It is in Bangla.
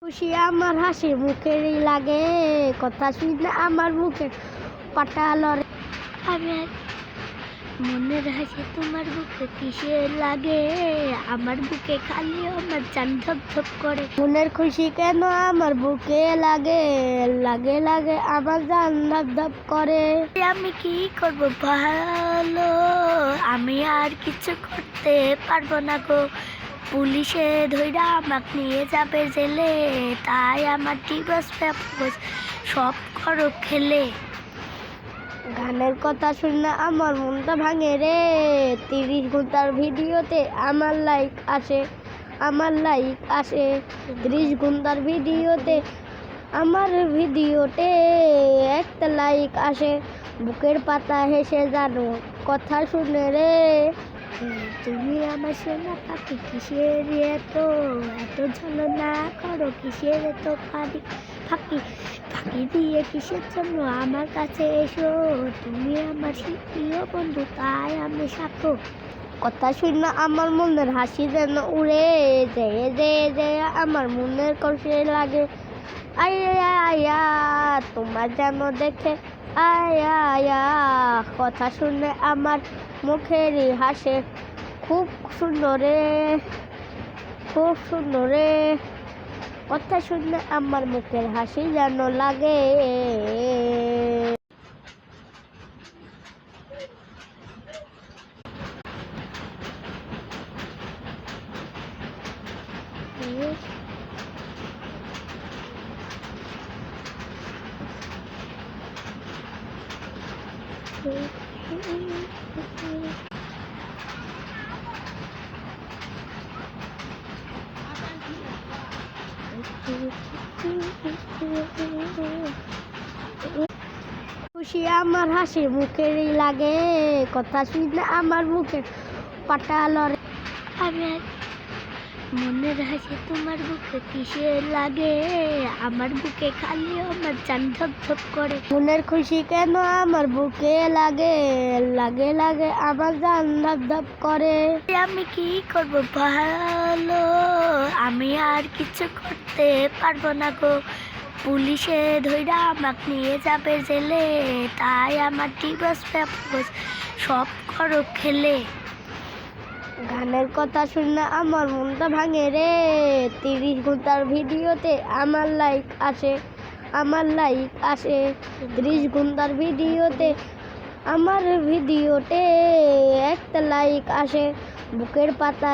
খুশি আমার হাসি মুখেরই লাগে, কথা শুনে আমার বুকের পাটা লড়ে। আমি মনের হাসি তোমার বুকে কিসে লাগে, আমার বুকে খালি আমার জান ধপ ধপ করে। মনের খুশি কেন আমার বুকে লাগে, লাগে লাগে আমার জান ধপ ধপ করে। আমি কি করব ভালো, আমি আর কিছু করতে পারবো না গো। পুলিশে ধইরা আমাকে নিয়ে যাবে জেলে, তাই আমার ডিভোর্স পেপারস সব করো খেলে। গানের কথা শুনে আমার মনটা ভাঙে রে, 30 ঘন্টার ভিডিওতে আমার লাইক আসে, আমার লাইক আসে 30 ঘন্টার ভিডিওতে, আমার ভিডিওতে একটা লাইক আসে। বুকের পাতা হেসে জানো কথা শুনে রে, তুমি আমার সোনা পাখি কিসের এত এত ঝলনা করো, কিসের এত ফাঁকি ফাঁকি ফাঁকি দিয়ে কিসের জন্য আমার কাছে এসো। তুমি আমার প্রিয় বন্ধু তাই আমি সাথো। কথা শুনে আমার মনের হাসি যেন উড়ে যে যে যে আমার মনের কষ্টে লাগে। আয়া আয়া তোমার যেন দেখে আয়া আয়া, কথা শুনে আমার মুখেরই হাসে খুব সুন্দর রে, খুব সুন্দর রে। কথা শুনে আমার মুখের হাসি যেন লাগে। খুশি আমার হাসি মুখেরই লাগে, কথা শুনে আমার মুখের পাটা লড়ে। আমি মনের হাসি তোমার বুকে কিসে লাগে, আমার বুকে খালি আমার জান ধপ ধপ করে। মনের খুশি কেন আমার বুকে লাগে, লাগে লাগে আমার জান ধপ ধপ করে। আমি কি করব ভালো, আমি আর কিছু করতে পারবো না গো। পুলিশে ধইরা আমাকে নিয়ে যাবে জেলে, তাই আমার ডিভোর্স পেপারস সব করো খেলে। গানের কথা শুনে আমার মনটা ভাঙে রে, 30 ঘন্টার ভিডিওতে আমার লাইক আসে, আমার লাইক আসে 30 ঘন্টার ভিডিওতে, আমার ভিডিওতে একটা লাইক আসে। বুকের পাতা